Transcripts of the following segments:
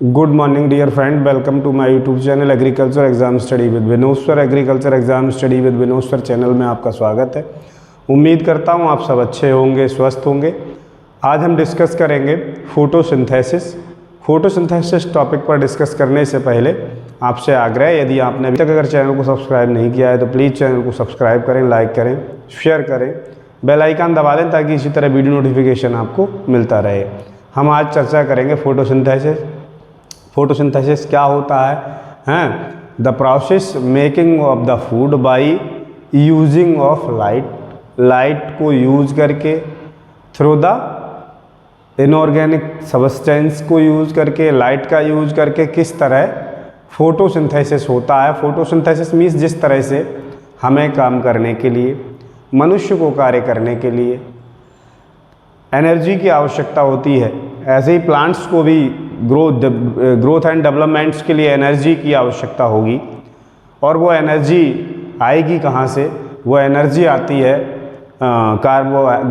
Good morning dear friend, welcome to my YouTube channel agriculture exam study with Vinod sir. Agriculture exam study with Vinod sir channel में आपका स्वागत है। उम्मीद करता हूँ आप सब अच्छे होंगे, स्वस्थ होंगे। आज हम डिस्कस करेंगे फोटोसिंथेसिस। फोटोसिंथेसिस टॉपिक पर डिस्कस करने से पहले आपसे आग्रह है, यदि आपने अभी तक अगर चैनल को सब्सक्राइब नहीं किया है तो प्लीज़ चैनल को सब्सक्राइब करें, लाइक करें, शेयर करें, बेल आइकन दबा दें ताकि इसी तरह वीडियो नोटिफिकेशन आपको मिलता रहे। हम आज चर्चा करेंगे फोटोसिंथेसिस। फोटोसिंथेसिस क्या होता है? The process making of the food by using of light को यूज करके, थ्रू द इनऑर्गेनिक सब्सटेंस को यूज करके, लाइट का यूज करके किस तरह फोटोसिंथेसिस होता है। फोटोसिंथेसिस मीन्स जिस तरह से हमें काम करने के लिए, मनुष्य को कार्य करने के लिए एनर्जी की आवश्यकता होती है, ऐसे ही प्लांट्स को भी ग्रोथ एंड डेवलपमेंट्स के लिए एनर्जी की आवश्यकता होगी। और वो एनर्जी आएगी कहाँ से? वो एनर्जी आती है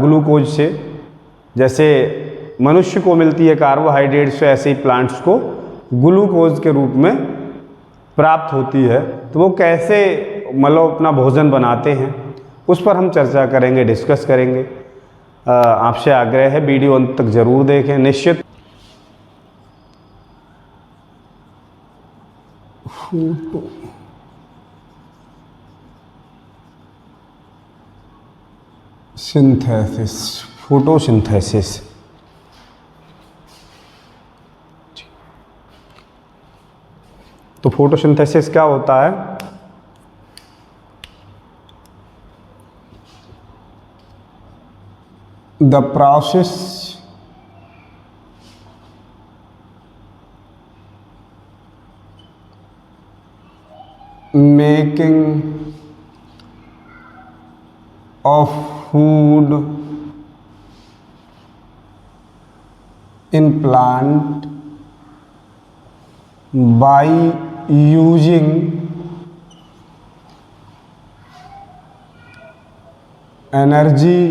ग्लूकोज से। जैसे मनुष्य को मिलती है कार्बोहाइड्रेट से, ऐसे ही प्लांट्स को ग्लूकोज के रूप में प्राप्त होती है। तो वो कैसे मतलब अपना भोजन बनाते हैं उस पर हम चर्चा करेंगे, डिस्कस करेंगे। आपसे आग्रह है वीडियो अंत तक जरूर देखें। निश्चित फोटोसिंथेसिस तो फोटोसिंथेसिस क्या होता है? The process making of food in plant by using energy,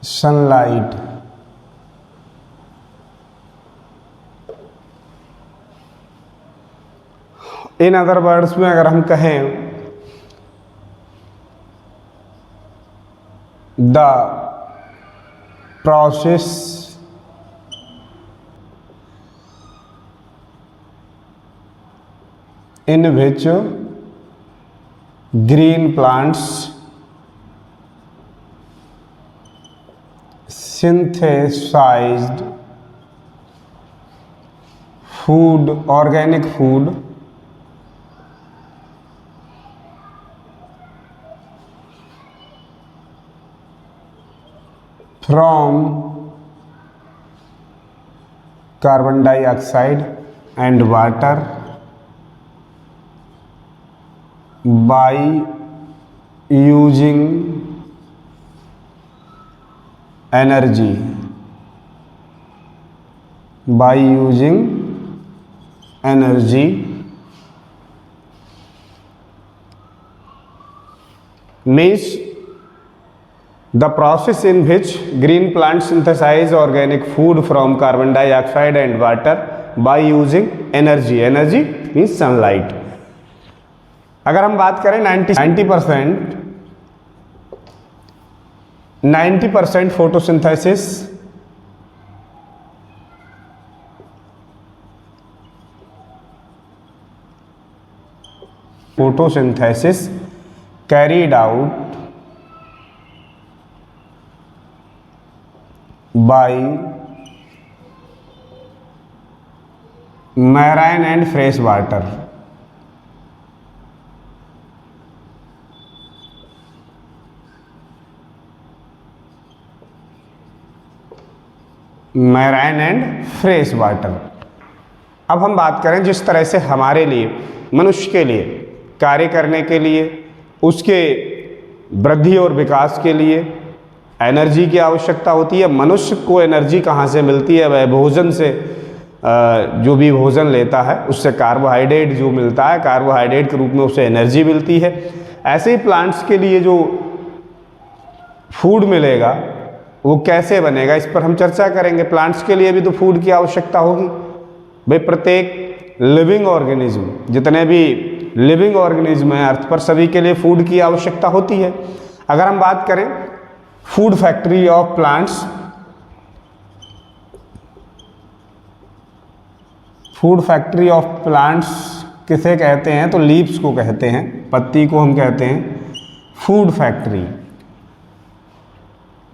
sunlight। In other words में अगर हम कहें, the process in which green plants synthesized food, organic food from carbon dioxide and water by using energy, means the process in which green plants synthesize organic food from carbon dioxide and water by using energy means sunlight। अगर हम बात करें 90% photosynthesis carried out by marine and fresh water। Marine and fresh water. अब हम बात करें जिस तरह से हमारे लिए, मनुष्य के लिए कार्य करने के लिए, उसके वृद्धि और विकास के लिए एनर्जी की आवश्यकता होती है। मनुष्य को एनर्जी कहाँ से मिलती है? वह भोजन से, जो भी भोजन लेता है उससे कार्बोहाइड्रेट जो मिलता है, कार्बोहाइड्रेट के रूप में उसे एनर्जी मिलती है। ऐसे ही प्लांट्स के लिए जो फूड मिलेगा वो कैसे बनेगा, इस पर हम चर्चा करेंगे। प्लांट्स के लिए भी तो फूड की आवश्यकता होगी भाई। प्रत्येक लिविंग ऑर्गेनिज्म, जितने भी लिविंग ऑर्गेनिज्म हैं अर्थ पर, सभी के लिए फूड की आवश्यकता होती है। अगर हम बात करें food factory of plants, food factory of plants किसे कहते हैं, तो लीव्स को कहते हैं, पत्ती को हम कहते हैं फूड फैक्ट्री।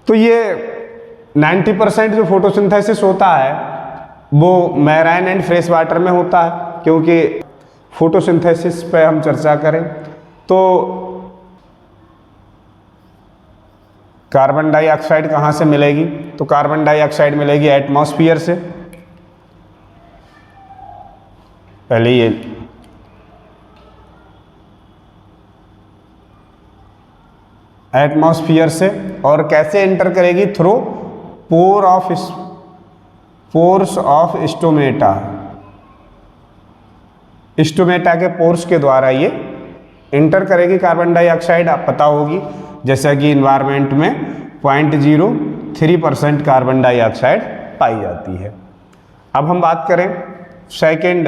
तो ये 90% जो फोटोसिंथेसिस होता है वो मैराइन एंड फ्रेश वाटर में होता है। क्योंकि फोटोसिंथेसिस पे हम चर्चा करें तो कार्बन डाइऑक्साइड कहाँ से मिलेगी, तो कार्बन डाइऑक्साइड मिलेगी एटमॉस्फेयर से। पहले ये एटमॉस्फेयर से, और कैसे एंटर करेगी, through pores of stomata, stomata के पोर्स के द्वारा ये एंटर करेगी कार्बन डाइऑक्साइड। आप पता होगी जैसा कि इन्वायरमेंट में 0.03% कार्बन डाइऑक्साइड पाई जाती है। अब हम बात करें सेकेंड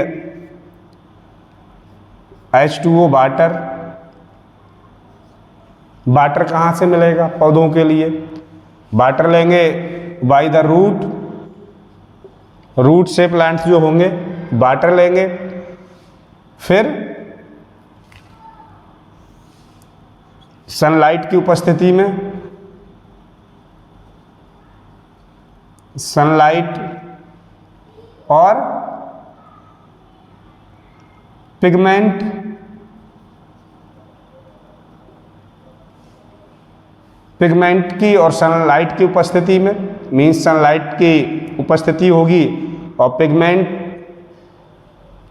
H2O वाटर। वाटर कहाँ से मिलेगा पौधों के लिए, वाटर लेंगे बाय द रूट से प्लांट्स जो होंगे वाटर लेंगे, फिर सनलाइट की उपस्थिति में, सनलाइट और पिगमेंट की और सनलाइट की उपस्थिति में, मीन्स सनलाइट की उपस्थिति होगी और पिगमेंट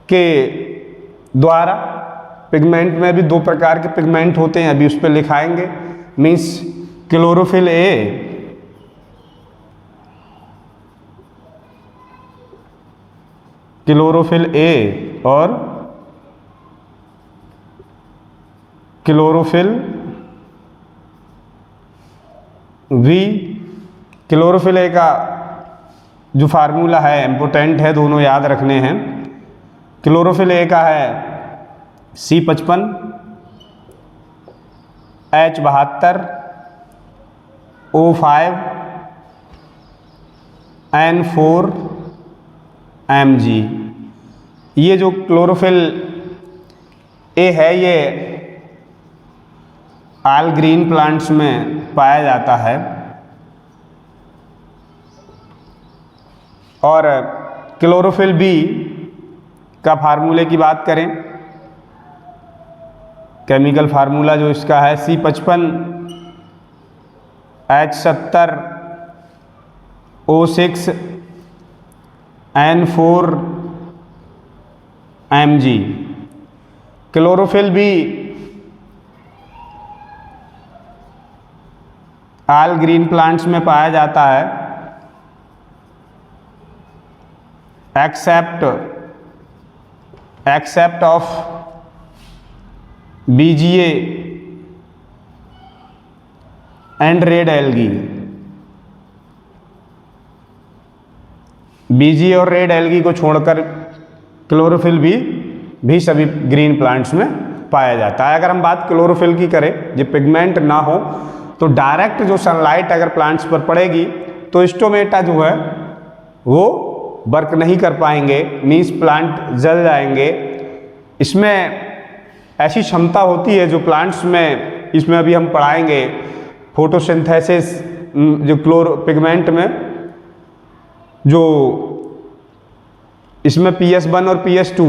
के द्वारा, पिगमेंट में भी दो प्रकार के पिगमेंट होते हैं, अभी उस पर लिखाएंगे। मीन्स क्लोरोफिल ए और क्लोरोफिल वी। क्लोरोफिल ए का जो फार्मूला है इम्पोर्टेंट है, दोनों याद रखने हैं। क्लोरोफिल ए का है C55 H72 O5 N4 Mg। ये जो क्लोरोफिल ए है ये ऑल ग्रीन प्लांट्स में पाया जाता है। और क्लोरोफिल बी का फार्मूले की बात करें, केमिकल फार्मूला जो इसका है C55 H70 O6 N4 Mg। Chlorophyll be all green plants में पाया जाता है except of BGA and red algae. BGA और रेड एल्गी को छोड़कर क्लोरोफिल भी सभी ग्रीन प्लांट्स में पाया जाता है। अगर हम बात क्लोरोफिल की करें, जो पिगमेंट ना हो तो डायरेक्ट जो सनलाइट अगर प्लांट्स पर पड़ेगी तो स्टोमेटा जो है वो वर्क नहीं कर पाएंगे, मीन्स प्लांट जल जाएंगे। इसमें ऐसी क्षमता होती है जो प्लांट्स में, इसमें अभी हम पढ़ाएंगे फोटोसिंथेसिस, जो पिगमेंट में जो इसमें PS1 और PS2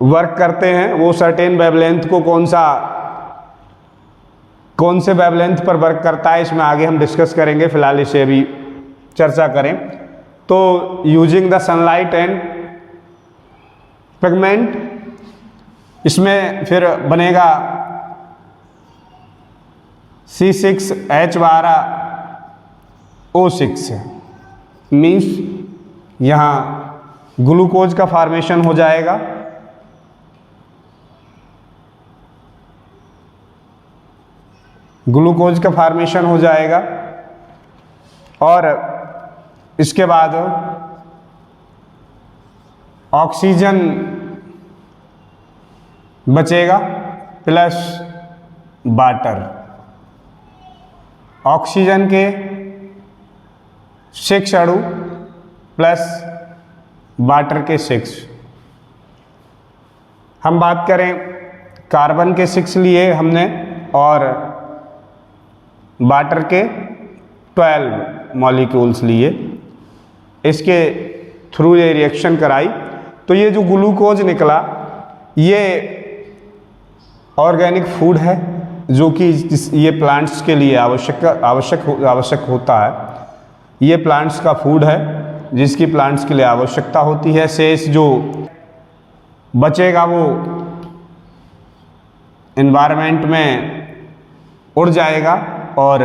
वर्क करते हैं, वो सर्टेन वेवलेंथ को कौन से वेवलेंथ पर वर्क करता है, इसमें आगे हम डिस्कस करेंगे। फिलहाल इसे अभी चर्चा करें तो using the sunlight and pigment, इसमें फिर बनेगा C6H12O6, मीन्स यहाँ ग्लूकोज का फॉर्मेशन हो जाएगा। ग्लूकोज का फॉर्मेशन हो जाएगा और इसके बाद ऑक्सीजन बचेगा प्लस वाटर। ऑक्सीजन के 6 अणु प्लस वाटर के 6। हम बात करें कार्बन के 6 लिए हमने और वाटर के 12 मॉलिक्यूल्स लिए, इसके थ्रू ये रिएक्शन कराई तो ये जो ग्लूकोज निकला ये ऑर्गेनिक फूड है जो कि ये प्लांट्स के लिए आवश्यक होता है। ये प्लांट्स का फूड है जिसकी प्लांट्स के लिए आवश्यकता होती है। शेष जो बचेगा वो एनवायरनमेंट में उड़ जाएगा और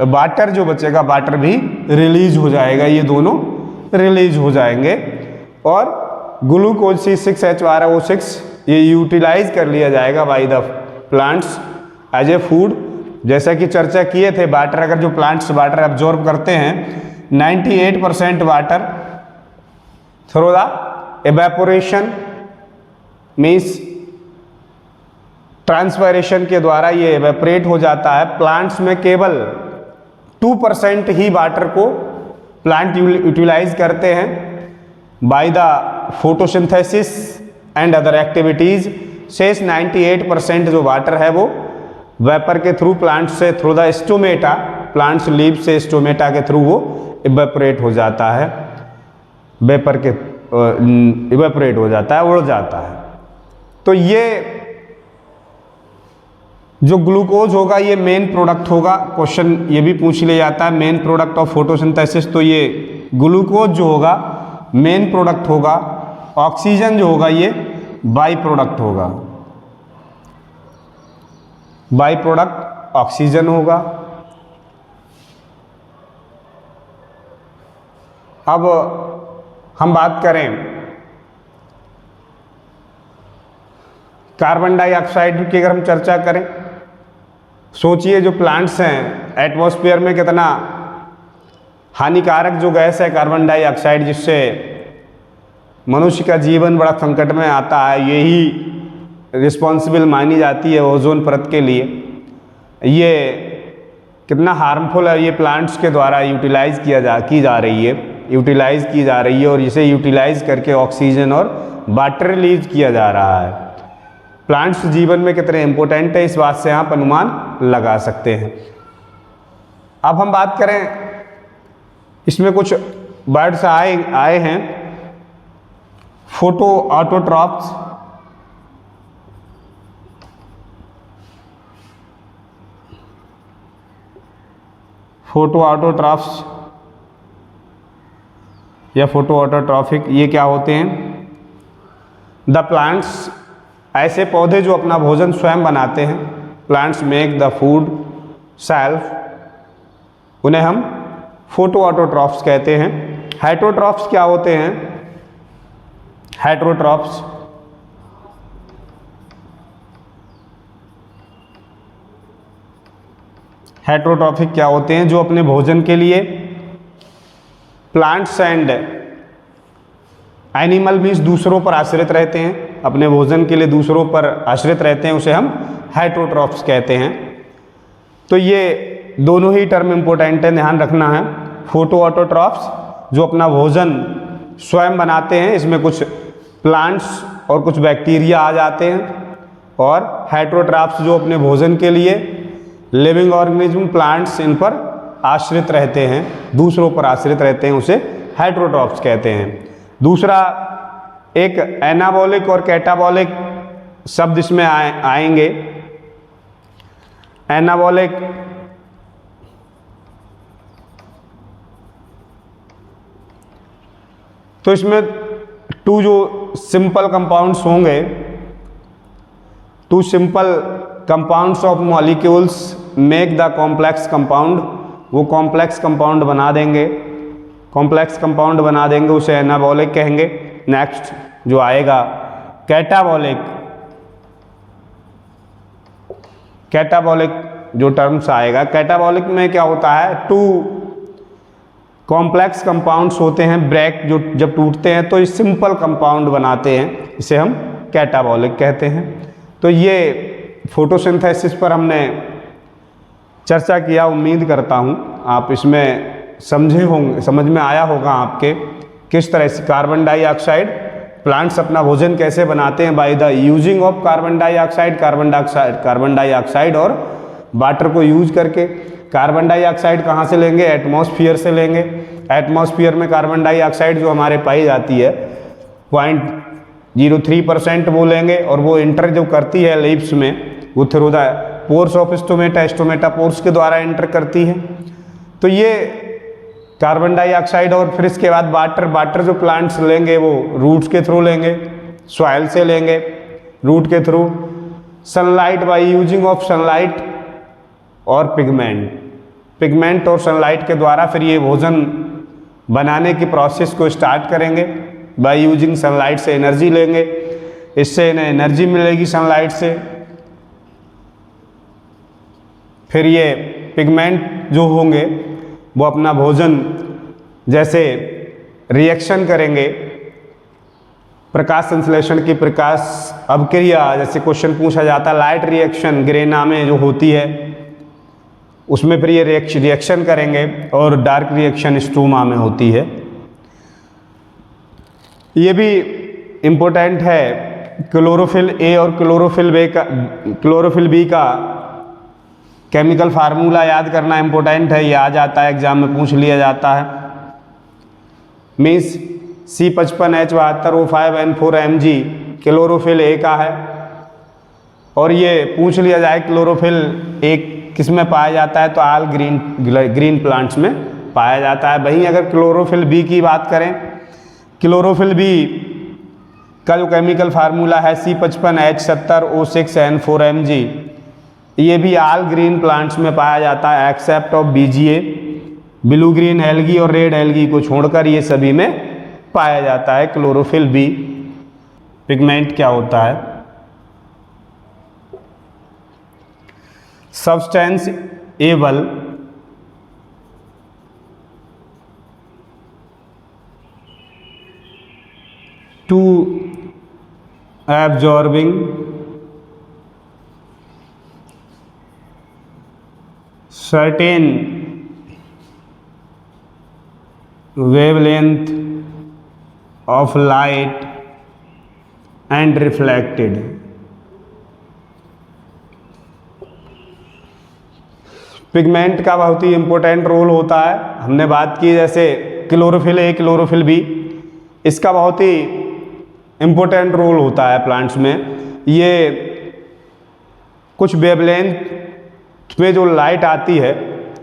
वाटर जो बचेगा वाटर भी रिलीज हो जाएगा, ये दोनों रिलीज हो जाएंगे और ग्लूकोज C6H12O6 ये यूटिलाइज कर लिया जाएगा by the plants as a food. जैसा कि चर्चा किए थे, वाटर अगर जो प्लांट्स वाटर एब्जॉर्ब करते हैं 98% water through the evaporation means transpiration के द्वारा ये एवेपोरेट हो जाता है। प्लांट्स में केवल 2% ही वाटर को प्लांट यूटिलाइज करते हैं by the photosynthesis and other activities. शेष 98% जो वाटर है वो वेपर के थ्रू प्लांट से through the stomata, plants leave से स्टोमेटा के थ्रू वो इवेपोरेट हो जाता है, वेपर के इवेपोरेट हो जाता है, उड़ जाता है। तो ये जो ग्लूकोज होगा ये मेन प्रोडक्ट होगा। क्वेश्चन ये भी पूछ लिया जाता है मेन प्रोडक्ट ऑफ फोटोसिंथेसिस, तो ये ग्लूकोज जो होगा मेन प्रोडक्ट होगा। ऑक्सीजन जो होगा ये बाई प्रोडक्ट होगा, बाई प्रोडक्ट ऑक्सीजन होगा। अब हम बात करें कार्बन डाइऑक्साइड की, अगर हम चर्चा करें, सोचिए जो प्लांट्स हैं एटमॉस्फेयर में कितना हानिकारक जो गैस है कार्बन डाइऑक्साइड, जिससे मनुष्य का जीवन बड़ा संकट में आता है। यही रिस्पॉन्सिबल मानी जाती है ओजोन परत के लिए। ये कितना हार्मफुल है, ये प्लांट्स के द्वारा यूटिलाइज की जा रही है और इसे यूटिलाइज करके ऑक्सीजन और वाटर रिलीज किया जा रहा है। प्लांट्स जीवन में कितने इंपॉर्टेंट है इस बात से आप अनुमान लगा सकते हैं। अब हम बात करें, इसमें कुछ वर्ड्स आए हैं, फोटो ऑटोट्रॉफ्स, फोटो ऑटोट्रॉफ्स या फोटो ऑटोट्रॉफिक, ये क्या होते हैं? द प्लांट्स, ऐसे पौधे जो अपना भोजन स्वयं बनाते हैं। Plants make the food self, उन्हें हम फोटो ऑटोट्रॉफ्स कहते हैं। हेटरोट्रॉफ्स क्या होते हैं? हेटरोट्रॉफ्स हेटरोट्रॉफिक क्या होते हैं? जो अपने भोजन के लिए प्लांट्स एंड एनिमल मीन्स दूसरों पर आश्रित रहते हैं, अपने भोजन के लिए दूसरों पर आश्रित रहते हैं, उसे हम हेटरोट्रॉफ्स कहते हैं। तो ये दोनों ही टर्म इंपॉर्टेंट है, ध्यान रखना है। फोटो ऑटोट्रॉफ्स जो अपना भोजन स्वयं बनाते हैं, इसमें कुछ प्लांट्स और कुछ बैक्टीरिया आ जाते हैं, और हेटरोट्रॉफ्स जो अपने भोजन के लिए लिविंग ऑर्गेनिज्म प्लांट्स इन पर आश्रित रहते हैं, दूसरों पर आश्रित रहते हैं, उसे हेटरोट्रॉफ्स कहते हैं। दूसरा एक एनाबॉलिक और कैटाबॉलिक शब्द इसमें आएंगे। एनाबॉलिक तो इसमें टू जो सिंपल कंपाउंड्स होंगे, two simple compounds of molecules make the complex compound, वो कॉम्प्लेक्स कंपाउंड बना देंगे, कॉम्प्लेक्स कंपाउंड बना देंगे, उसे एनाबॉलिक कहेंगे। नेक्स्ट जो आएगा कैटाबॉलिक, कैटाबॉलिक जो टर्म्स आएगा, कैटाबॉलिक में क्या होता है, टू कॉम्प्लेक्स कंपाउंड्स होते हैं, ब्रेक जो जब टूटते हैं तो ये सिंपल कंपाउंड बनाते हैं, इसे हम कैटाबॉलिक कहते हैं। तो ये फोटोसिंथेसिस पर हमने चर्चा किया, उम्मीद करता हूँ आप इसमें समझे होंगे, समझ में आया होगा आपके किस तरह से कार्बन डाइऑक्साइड, प्लांट्स अपना भोजन कैसे बनाते हैं by the using of carbon dioxide और वाटर को यूज करके। कार्बन डाइऑक्साइड कहाँ से लेंगे, एटमॉस्फेयर से लेंगे। एटमॉस्फेयर में कार्बन डाइऑक्साइड जो हमारे पाई जाती है 0.03% वो लेंगे, और वो इंटर जो करती है लिप्स में, वो through the pores of stomata pores के द्वारा एंटर करती है। तो ये कार्बन डाइऑक्साइड, और फिर इसके बाद वाटर जो प्लांट्स लेंगे वो रूट्स के थ्रू लेंगे, सॉइल से लेंगे, रूट के through, sunlight by using of sunlight और पिगमेंट और सनलाइट के द्वारा फिर ये भोजन बनाने की प्रोसेस को स्टार्ट करेंगे। बाय यूजिंग सनलाइट से एनर्जी लेंगे, इससे इन्हें एनर्जी मिलेगी सनलाइट से। फिर ये पिगमेंट जो होंगे वो अपना भोजन जैसे रिएक्शन करेंगे, प्रकाश संश्लेषण की प्रकाश अभिक्रिया, जैसे क्वेश्चन पूछा जाता है लाइट रिएक्शन ग्रेना में जो होती है, उसमें फिर ये रिएक्शन करेंगे, और डार्क रिएक्शन स्ट्रोमा में होती है। ये भी इम्पोर्टेंट है, क्लोरोफिल ए और क्लोरोफिल बी का केमिकल फार्मूला याद करना इम्पोर्टेंट है, ये आ जाता है एग्जाम में, पूछ लिया जाता है। मीन्स C55H72O5N4Mg क्लोरोफिल ए का है, और ये पूछ लिया जाए क्लोरोफिल एक किस में पाया जाता है, तो ऑल ग्रीन प्लांट्स में पाया जाता है। वहीं अगर क्लोरोफिल बी की बात करें, क्लोरोफिल बी का जो केमिकल फार्मूला है C55H70O6N4Mg, ये भी ऑल ग्रीन प्लांट्स में पाया जाता है except of BGA, blue green algae और रेड एल्गी को छोड़कर ये सभी में पाया जाता है क्लोरोफिल बी। पिगमेंट क्या होता है, substance able to absorbing certain wavelength of light and reflected। Pigment का बहुत ही इम्पोर्टेंट रोल होता है, हमने बात की जैसे क्लोरोफिल ए क्लोरोफिल बी, इसका बहुत ही इम्पोर्टेंट रोल होता है प्लांट्स में। ये कुछ वेवलेंथ में जो लाइट आती है,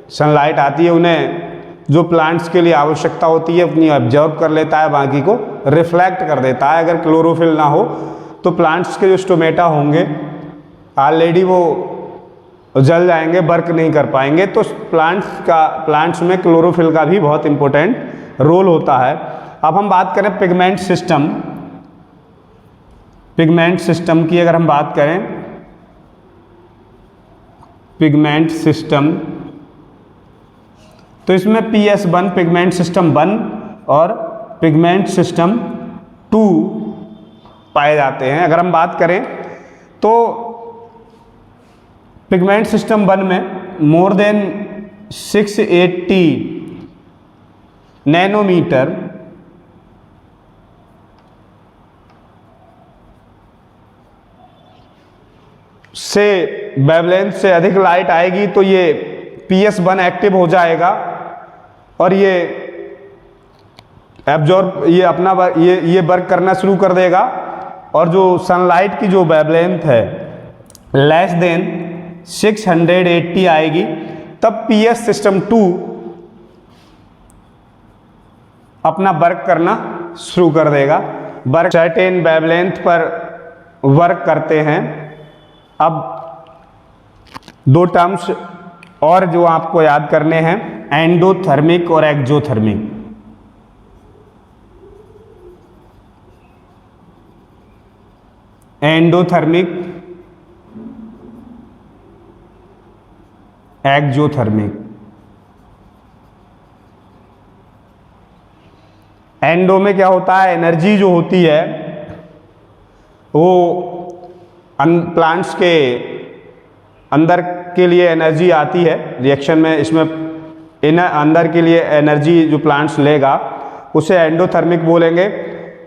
सनलाइट आती है, उन्हें जो प्लांट्स के लिए आवश्यकता होती है अपनी ऑब्जर्व कर लेता है, बाकी को रिफ्लेक्ट कर देता है। अगर क्लोरोफिल ना हो तो प्लांट्स के जो स्टोमेटा होंगे ऑलरेडी वो जल जाएंगे, वर्क नहीं कर पाएंगे। तो प्लांट्स में क्लोरोफिल का भी बहुत इंपॉर्टेंट रोल होता है। अब हम बात करें पिगमेंट सिस्टम की, अगर हम बात करें पिगमेंट सिस्टम, तो इसमें PS1 पिगमेंट सिस्टम 1 और पिगमेंट सिस्टम 2 पाए जाते हैं। अगर हम बात करें तो पिगमेंट सिस्टम 1 में मोर देन 680 नैनोमीटर से वेवलेंथ से अधिक लाइट आएगी तो ये PS1 एक्टिव हो जाएगा और ये एब्जॉर्ब, ये अपना ये वर्क करना शुरू कर देगा। और जो सनलाइट की जो वेवलेंथ है लेस देन 680 आएगी, तब PS सिस्टम 2 अपना वर्क करना शुरू कर देगा। वर्क सर्टेन वेवलेंथ पर वर्क करते हैं। अब दो टर्म्स और जो आपको याद करने हैं, एंडोथर्मिक और एक्सोथर्मिक। एक्जोथर्मिक। एंडो में क्या होता है, एनर्जी जो होती है वो प्लांट्स के अंदर के लिए एनर्जी आती है रिएक्शन में, इसमें अंदर के लिए एनर्जी जो प्लांट्स लेगा उसे एंडोथर्मिक बोलेंगे,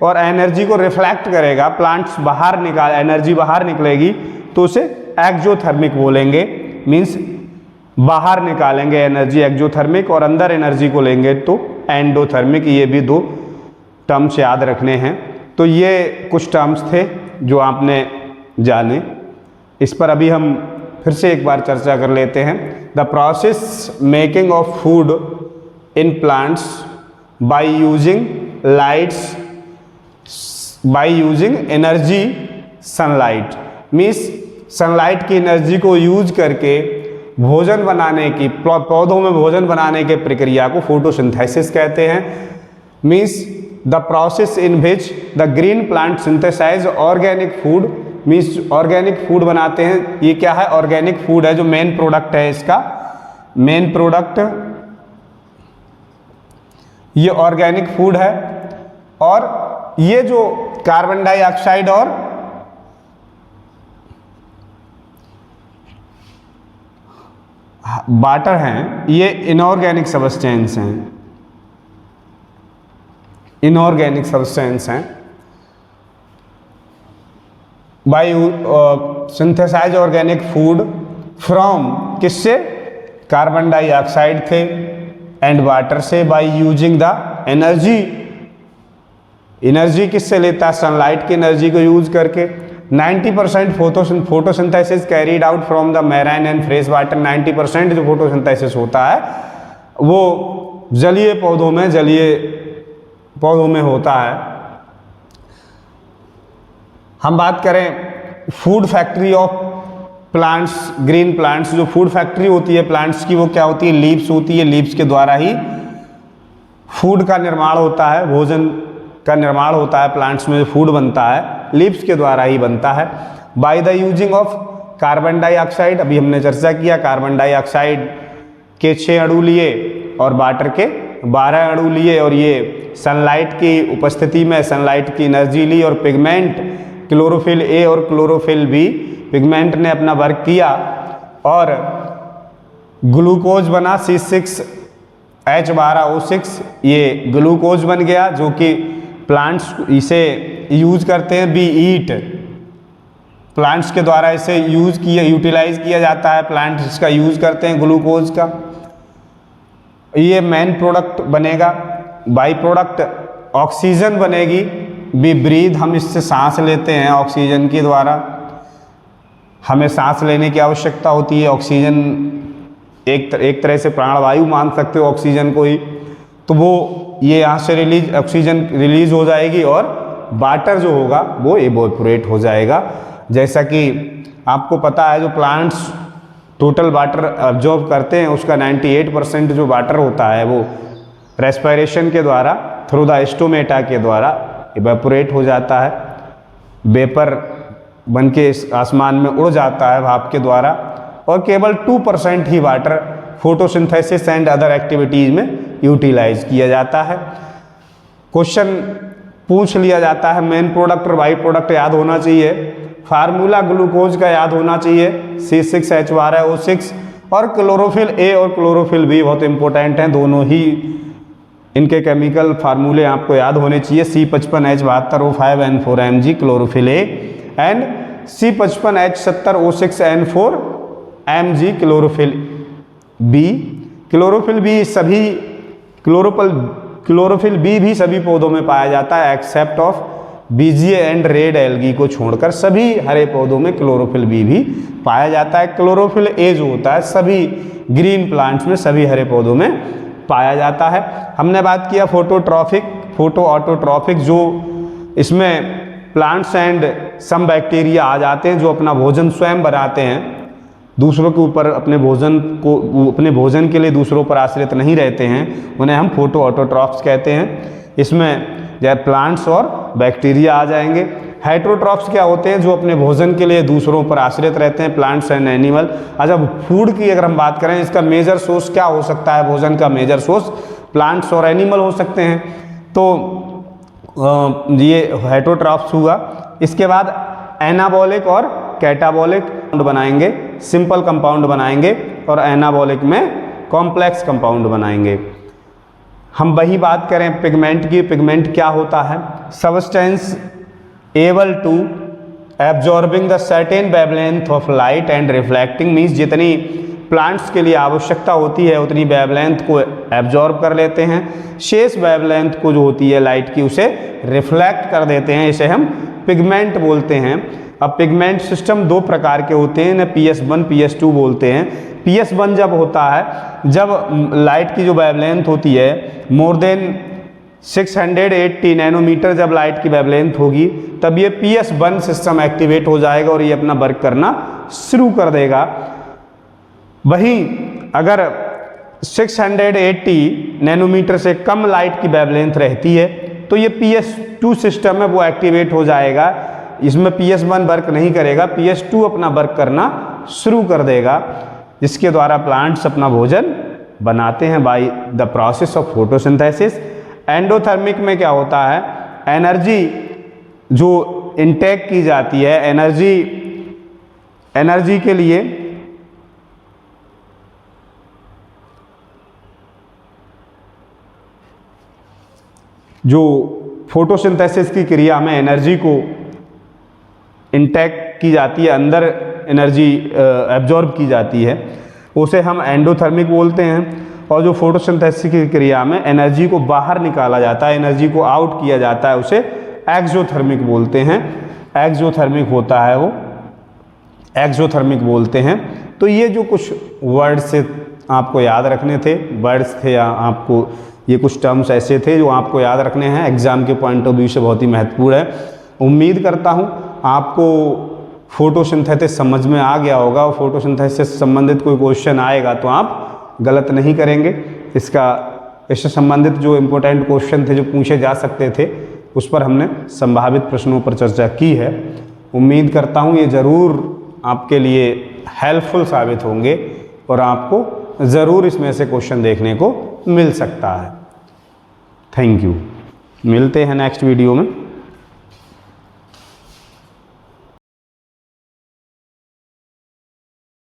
और एनर्जी को रिफ्लेक्ट करेगा, प्लांट्स बाहर एनर्जी बाहर निकलेगी तो उसे एक्जोथर्मिक बोलेंगे। मीन्स बाहर निकालेंगे एनर्जी एक्जोथर्मिक और अंदर एनर्जी को लेंगे तो एंडोथर्मिक। ये भी दो टर्म्स याद रखने हैं। तो ये कुछ टर्म्स थे जो आपने जाने, इस पर अभी हम फिर से एक बार चर्चा कर लेते हैं। The process making of food in plants by using lights by using energy sunlight. Means sunlight की एनर्जी को यूज करके भोजन बनाने की, पौधों में भोजन बनाने के प्रक्रिया को फोटोसिंथेसिस कहते हैं। Means the process in which the green plant synthesize organic food. Means organic food बनाते हैं। ये क्या है, ऑर्गेनिक फूड है, जो मेन प्रोडक्ट है इसका, मेन प्रोडक्ट ये ऑर्गेनिक फूड है। और ये जो कार्बन डाइऑक्साइड और वाटर हैं, ये इनऑर्गेनिक सब्सटेंस हैं, इनऑर्गेनिक सब्सटेंस हैं। By synthesize organic food from, किससे, कार्बन डाइऑक्साइड थे एंड वाटर से, by using the energy. Energy किससे लेता है, सनलाइट की एनर्जी को यूज करके। 90% photosynthesis carried out from the marine and fresh water. 90% जो फोटोसिंथेसिस होता है वो जलीय पौधों में होता है। हम बात करें food factory of plants, green plants, जो फूड फैक्ट्री होती है प्लांट्स की वो क्या होती है, लीव्स होती है। लीव्स के द्वारा ही फूड का निर्माण होता है, भोजन का निर्माण होता है। प्लांट्स में फूड बनता है लीव्स के द्वारा ही बनता है। By the using of carbon dioxide, अभी हमने चर्चा किया, कार्बन डाइऑक्साइड के 6 अणु लिए और वाटर के 12 अणु लिए, और ये सनलाइट की उपस्थिति में सनलाइट की एनर्जी ली, और पिगमेंट क्लोरोफिल ए और क्लोरोफिल बी, पिगमेंट ने अपना वर्क किया और ग्लूकोज बना C6H12O6। ये ग्लूकोज बन गया जो कि प्लांट्स इसे यूज करते हैं, बी ईट, प्लांट्स के द्वारा इसे यूटिलाइज किया जाता है, प्लांट्स इसका यूज करते हैं ग्लूकोज का। ये मेन प्रोडक्ट बनेगा। बाई प्रोडक्ट ऑक्सीजन बनेगी, बी ब्रीथ, हम इससे सांस लेते हैं ऑक्सीजन के द्वारा, हमें सांस लेने की आवश्यकता होती है। ऑक्सीजन एक तरह से प्राणवायु मान सकते हो ऑक्सीजन को ही। तो वो ये यहाँ से ऑक्सीजन रिलीज हो जाएगी और वाटर जो होगा वो इवोपोरेट हो जाएगा। जैसा कि आपको पता है जो प्लांट्स टोटल वाटर अब्जॉर्ब करते हैं उसका 98% जो वाटर होता है वो रेस्पिरेशन के द्वारा, थ्रू द स्टोमेटा के द्वारा इवेपोरेट हो जाता है, वेपर बन के इस आसमान में उड़ जाता है भाप के द्वारा। और केवल 2% ही water photosynthesis and other activities में यूटिलाइज किया जाता है। क्वेश्चन पूछ लिया जाता है, मेन प्रोडक्ट और बाई प्रोडक्ट याद होना चाहिए, फार्मूला ग्लूकोज का याद होना चाहिए C6H12O6, और क्लोरोफिल ए और क्लोरोफिल बी बहुत इंपॉर्टेंट हैं, दोनों ही इनके केमिकल फार्मूले आपको याद होने चाहिए। C55H72O5N4 Mg chlorophyll A and C55H70O6N4 Mg chlorophyll B. Chlorophyll B सभी क्लोरोफिल बी भी सभी पौधों में पाया जाता है except of BGA and red algae को छोड़कर सभी हरे पौधों में क्लोरोफिल बी भी पाया जाता है। क्लोरोफिल ए जो होता है सभी ग्रीन प्लांट्स में, सभी हरे पौधों में पाया जाता है। हमने बात किया फोटो ऑटोट्रॉफिक, जो इसमें प्लांट्स एंड सम बैक्टीरिया आ जाते हैं जो अपना भोजन स्वयं बनाते हैं, दूसरों के ऊपर अपने भोजन के लिए दूसरों पर आश्रित नहीं रहते हैं, उन्हें हम फोटो ऑटोट्रॉफ्स कहते हैं। इसमें जब प्लांट्स और बैक्टीरिया आ जाएंगे। हेटरोट्रॉफ्स क्या होते हैं? जो अपने भोजन के लिए दूसरों पर आश्रित रहते हैं, प्लांट्स एंड एनिमल। अच्छा, फूड की अगर हम बात करें, इसका मेजर सोर्स क्या हो सकता है? भोजन का मेजर सोर्स प्लांट्स और एनिमल हो सकते हैं। तो ये हेटरोट्रॉफ्स हुआ। इसके बाद एनाबॉलिक और कैटाबॉलिक बनाएंगे, सिंपल कंपाउंड बनाएंगे, और एनाबॉलिक में कॉम्प्लेक्स कंपाउंड बनाएंगे। हम वही बात करें पिगमेंट की। पिगमेंट क्या होता है? Substance able to absorbing the certain wavelength of light and reflecting, means जितनी प्लांट्स के लिए आवश्यकता होती है उतनी वेवलेंथ को एब्जॉर्ब कर लेते हैं, शेष वेवलेंथ को जो होती है लाइट की उसे रिफ्लेक्ट कर देते हैं। इसे हम पिगमेंट बोलते हैं। अब पिगमेंट सिस्टम दो प्रकार के होते हैं, इन्हें PS1 PS2 बोलते हैं। PS1 जब होता है, जब लाइट की जो वेवलेंथ होती है मोर देन 680 नैनोमीटर, जब लाइट की वेवलेंथ होगी तब ये PS1 सिस्टम एक्टिवेट हो जाएगा और ये अपना वर्क करना शुरू कर देगा। वहीं अगर 680 नैनोमीटर से कम लाइट की वेवलेंथ रहती है तो ये PS2 सिस्टम है वो एक्टिवेट हो जाएगा। इसमें PS1 वर्क नहीं करेगा, PS2 अपना वर्क करना शुरू कर देगा, जिसके द्वारा प्लांट्स अपना भोजन बनाते हैं by the process of photosynthesis. Endothermic में क्या होता है? एनर्जी जो इनटेक की जाती है, एनर्जी के लिए जो फोटोसिंथेसिस की क्रिया में एनर्जी को इनटेक की जाती है, अंदर एनर्जी एब्जॉर्ब की जाती है, उसे हम एंडोथर्मिक बोलते हैं। और जो फोटोसिंथेसिस की क्रिया में एनर्जी को बाहर निकाला जाता है, एनर्जी को आउट किया जाता है, उसे एक्सोथर्मिक बोलते हैं। एक्सोथर्मिक होता है वो, एक्सोथर्मिक बोलते हैं। तो ये जो कुछ वर्ड्स से आपको याद रखने थे, वर्ड्स थे, या आपको ये कुछ टर्म्स ऐसे थे जो आपको याद रखने हैं, एग्जाम के पॉइंट ऑफ व्यू से बहुत ही महत्वपूर्ण है। उम्मीद करता हूँ आपको फोटोसिंथेसिस समझ में आ गया होगा, और फोटोसिंथेसिस से संबंधित कोई क्वेश्चन आएगा तो आप गलत नहीं करेंगे। इससे संबंधित जो इम्पोर्टेंट क्वेश्चन थे जो पूछे जा सकते थे उस पर हमने संभावित प्रश्नों पर चर्चा की है। उम्मीद करता हूँ ये ज़रूर आपके लिए हेल्पफुल साबित होंगे और आपको ज़रूर इसमें से क्वेश्चन देखने को मिल सकता है। Thank you. मिलते हैं नेक्स्ट वीडियो में।